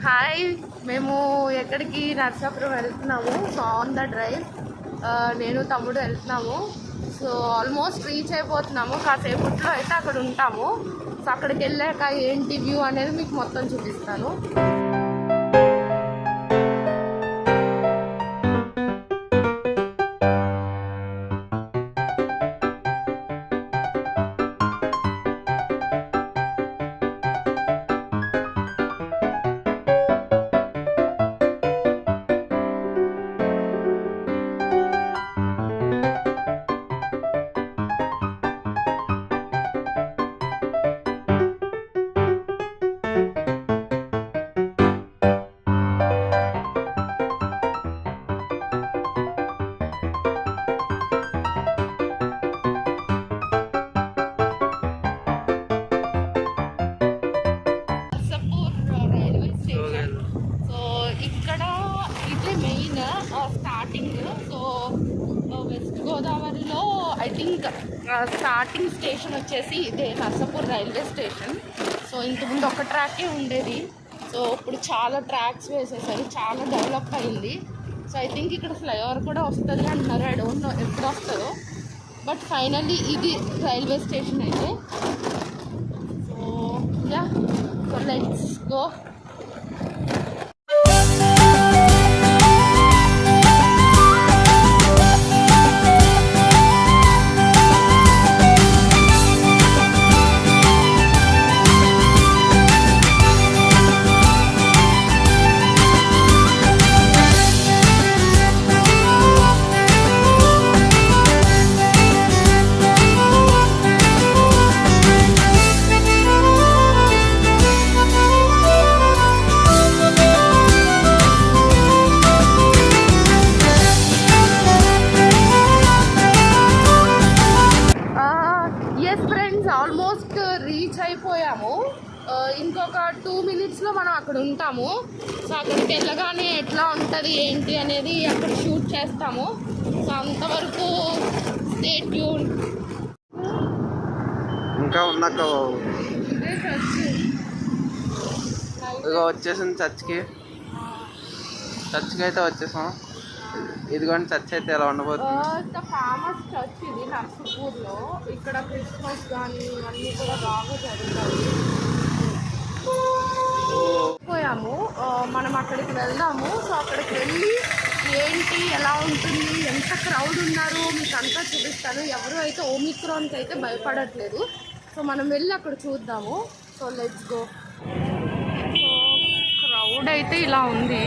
Hi, మేము ఎక్కడికి నర్సాపురం వెళ్తున్నాము. సో ఆన్ ద డ్రైవ్ నేను తమ్ముడు వెళ్తున్నాము. సో ఆల్మోస్ట్ రీచ్ అయిపోతున్నాము. కాసేపట్లో అయితే అక్కడ ఉంటాము. సో అక్కడికి వెళ్ళాక ఏంటి వ్యూ అనేది మీకు మొత్తం చూపిస్తాను. స్టార్టింగ్. సో వెస్ట్ గోదావరిలో ఐ థింక్ స్టార్టింగ్ స్టేషన్ వచ్చేసి ఇదే నర్సాపూర్ రైల్వే స్టేషన్. సో ఇంతకుముందు ఒక ట్రాకే ఉండేది. సో ఇప్పుడు చాలా ట్రాక్స్ వేసేసారు, చాలా డెవలప్ అయింది. సో ఐ థింక్ ఇక్కడ ఫ్లైఓవర్ కూడా వస్తుంది అంటున్నారు. ఐ డోంట్ నో ఎప్పుడు వస్తుందో, బట్ ఫైనల్లీ ఇది రైల్వే స్టేషన్ అయితే. So yeah, so let's go. Almost reach అయిపోయాము. ఇంకొక 2 minutesలో మనం అక్కడ ఉంటాము. సో అక్కడికి వెళ్ళగానే ఎట్లా ఉంటుంది ఏంటి అనేది అక్కడ షూట్ చేస్తాము. సో అంతవరకు స్టే ట్యూన్. ఇంకా ఉన్నాక వచ్చేసింది చర్చ్కి అయితే వచ్చేసాం. ఇదిగోండి చర్చ్ అయితే ఎలా ఉండబోతుంది. ఫేమస్ చర్చ్ ఇది నర్సాపూర్లో. ఇక్కడ క్రిస్మస్ కానీ అన్నీ కూడా బాగా జరుగుతాయి. పోయాము, మనం అక్కడికి వెళ్దాము. సో అక్కడికి వెళ్ళి ఏంటి ఎలా ఉంటుంది, ఎంత క్రౌడ్ ఉన్నారు మీకు అంతా చూపిస్తాను. ఎవరు అయితే ఓమిక్రాన్కి అయితే భయపడట్లేదు. సో మనం వెళ్ళి అక్కడ చూద్దాము. So let's go. So crowd అయితే ఇలా ఉంది.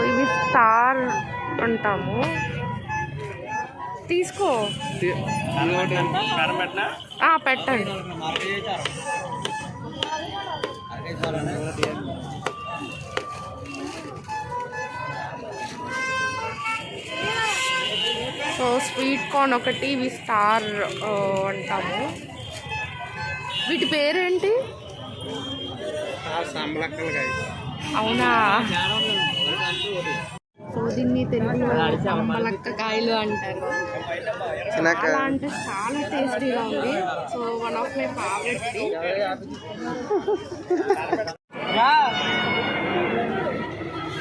ఇవి స్టార్ అంటాము. తీసుకో, పెట్టండి. సో స్వీట్ కార్న్ ఒకటి, ఇవి స్టార్ అంటాము. వీటి పేరేంటి? అవునా? సో దీన్ని తెలుగులో సంబలక్కకాయలు అంటారు. చాలా అంటే చాలా టేస్టీగా ఉంది. So one of my favourite.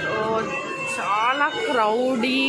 So చాలా క్రౌడీ.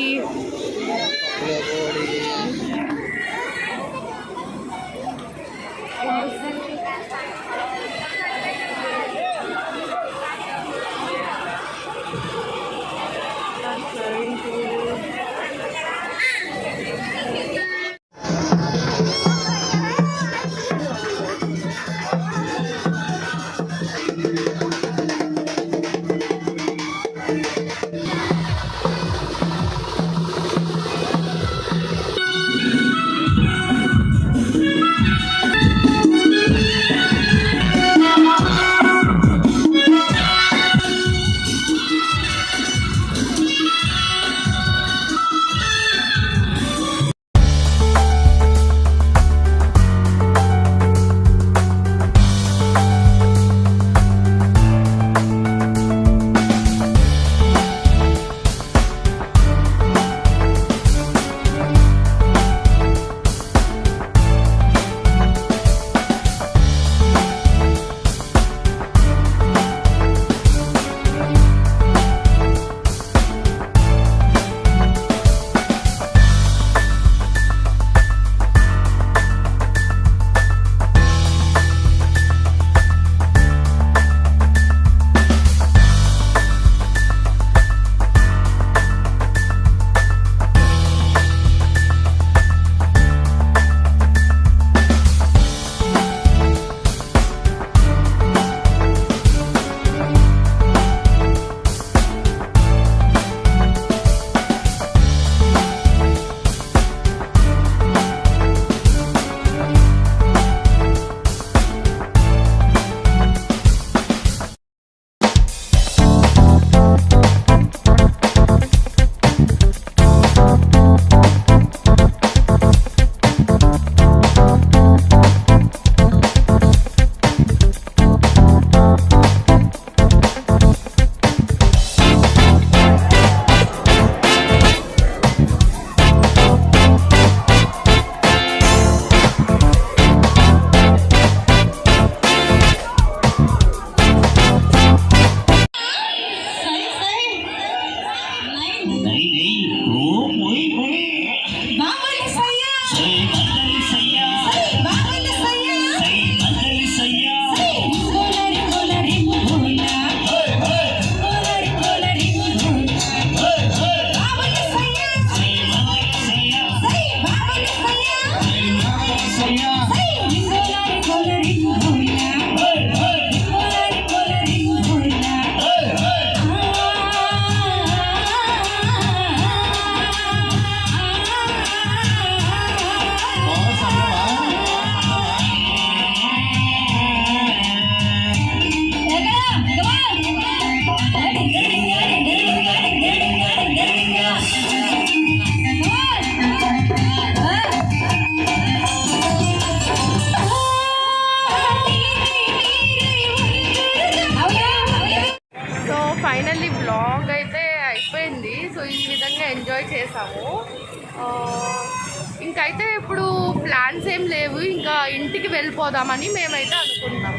ప్లాన్స్ ఏం లేవు, ఇంకా ఇంటికి వెళ్ళిపోదామని మేమైతే అనుకుంటాం.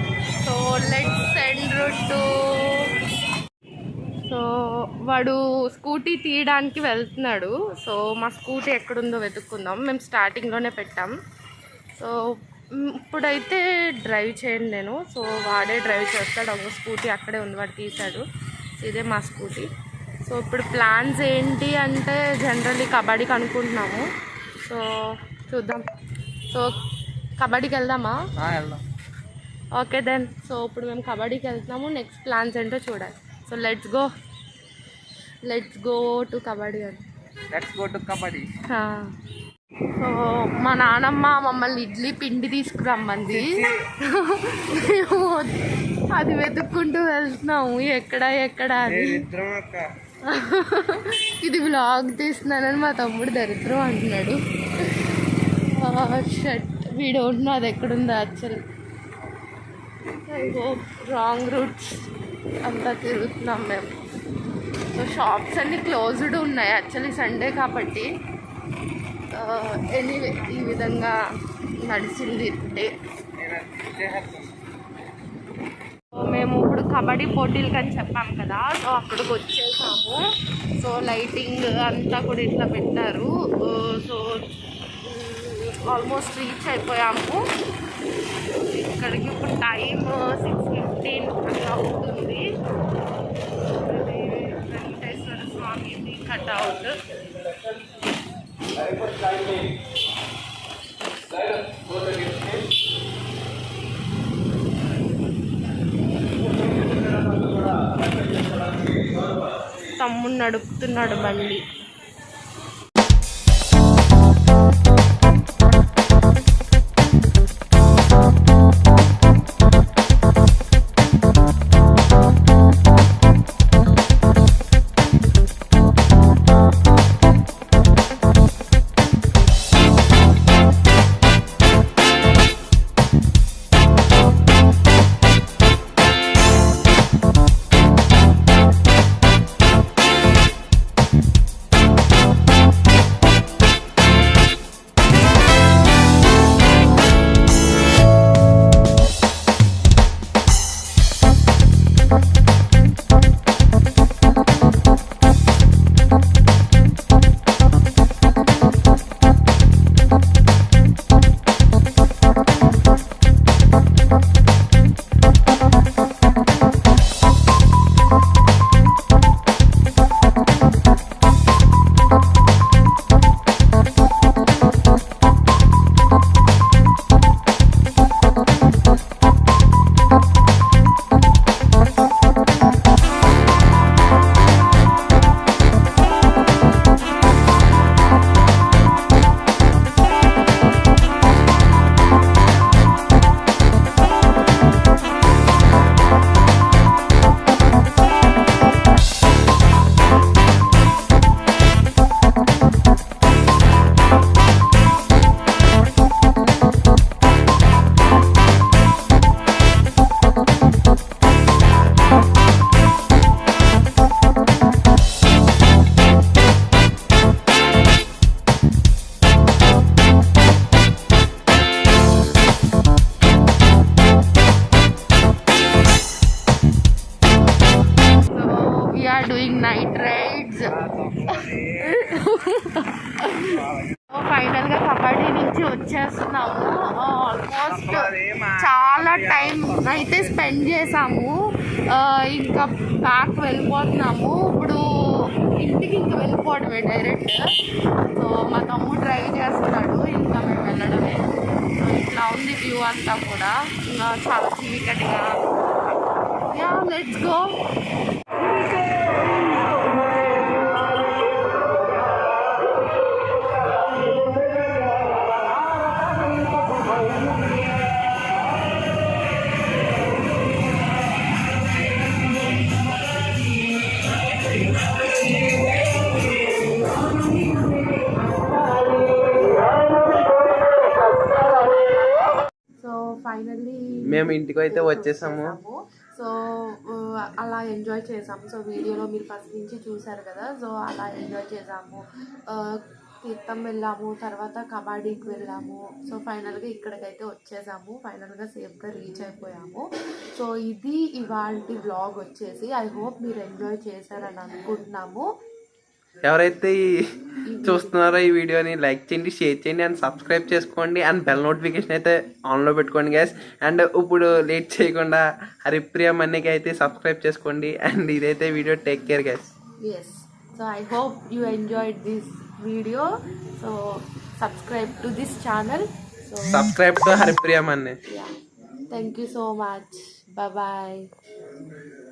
So let's end route. So వాడు స్కూటీ తీయడానికి వెళ్తున్నాడు. సో మా స్కూటీ ఎక్కడుందో వెతుక్కుందాం. మేము స్టార్టింగ్లోనే పెట్టాం. సో ఇప్పుడైతే డ్రైవ్ చేయను నేను. సో వాడే డ్రైవ్ చేస్తాడు. ఒక స్కూటీ అక్కడే ఉంది, వాడు తీశాడు. ఇదే మా స్కూటీ. సో ఇప్పుడు ప్లాన్స్ ఏంటి అంటే జనరల్లీ కబడ్డీకి అనుకుంటున్నాము. సో చూద్దాం. సో కబడ్డీకి వెళ్దామా? వెళ్దాం. Okay then. సో ఇప్పుడు మేము కబడ్డీకి వెళ్తున్నాము. నెక్స్ట్ ప్లాన్స్ ఏంటో చూడాలి. So let's go to kabaddi అని. కబడ్డీ. సో మా నానమ్మ మమ్మల్ని ఇడ్లీ పిండి తీసుకురమ్మంది. మేము అది వెతుక్కుంటూ వెళ్తున్నాము ఎక్కడ అని. ఇది వ్లాగ్ తీస్తున్నానని మా తమ్ముడు దరిద్రం అంటున్నాడు. షట్, వీ డోంట్ నో అది ఎక్కడుందో యాక్చువల్. రాంగ్ రూట్స్ అంతా తిరుగుతున్నాం మేము. సో షాప్స్ అన్నీ క్లోజ్డ్ ఉన్నాయి యాక్చువల్లీ, సండే కాబట్టి. ఎనీవే ఈ విధంగా నడిచింది డే. మేము ఇప్పుడు కబడ్డీ పోటీలకు అని చెప్పాము కదా, సో అక్కడికి వచ్చేసాము. సో లైటింగ్ అంతా కూడా ఇట్లా పెట్టారు. సో ఆల్మోస్ట్ రీచ్ అయిపోయాము. ఇక్కడికి ఇప్పుడు టైం 6:15 అట్లా అవుతుంది. వెంకటేశ్వర స్వామిది కట్అవుట్. తమ్ముడు నడుపుతున్నాడు బండి. ఫైనల్గా కబడ్డీ నుంచి వచ్చేస్తున్నాము. ఆల్మోస్ట్ చాలా టైం అయితే స్పెండ్ చేసాము. ఇంకా బ్యాక్ వెళ్ళిపోతున్నాము. ఇప్పుడు ఇంటికి ఇంకా వెళ్ళిపోవడమే డైరెక్ట్. సో మా తమ్ముడు డ్రైవ్ చేస్తున్నాడు, ఇంకా మేము వెళ్ళడమే. సో ఇట్లా ఉంది వ్యూ అంతా కూడా, ఇంకా చాలా చీకటిగా. Yeah let's go. ఫైనల్లీ మేము ఇంటికి అయితే వచ్చేసాము. సో అలా ఎంజాయ్ చేసాము. సో వీడియోలో మీరు ఫస్ట్ నుంచి చూసారు కదా, సో అలా ఎంజాయ్ చేసాము. తీర్థం వెళ్ళాము, తర్వాత కబాడీకి వెళ్ళాము. సో ఫైనల్గా ఇక్కడికైతే వచ్చేసాము, ఫైనల్గా సేఫ్గా రీచ్ అయిపోయాము. సో ఇది ఇవాల్టి వ్లాగ్ వచ్చేసి. ఐ హోప్ మీరు ఎంజాయ్ చేశారని అనుకుంటున్నాము. ఎవరైతే చూస్తున్నారో ఈ వీడియోని లైక్ చేయండి, షేర్ చేయండి అండ్ సబ్స్క్రైబ్ చేసుకోండి అండ్ బెల్ నోటిఫికేషన్ అయితే ఆన్లో పెట్టుకోండి గైస్. అండ్ ఇప్పుడు లేట్ చేయకుండా హరిప్రియ మన్నీకి అయితే సబ్స్క్రైబ్ చేసుకోండి. అండ్ ఇదైతే video. Take care guys. Yes. So I hope you enjoyed this video. So subscribe to this channel. So subscribe to Haripriya Manni. yeah. Thank you so much. Bye bye.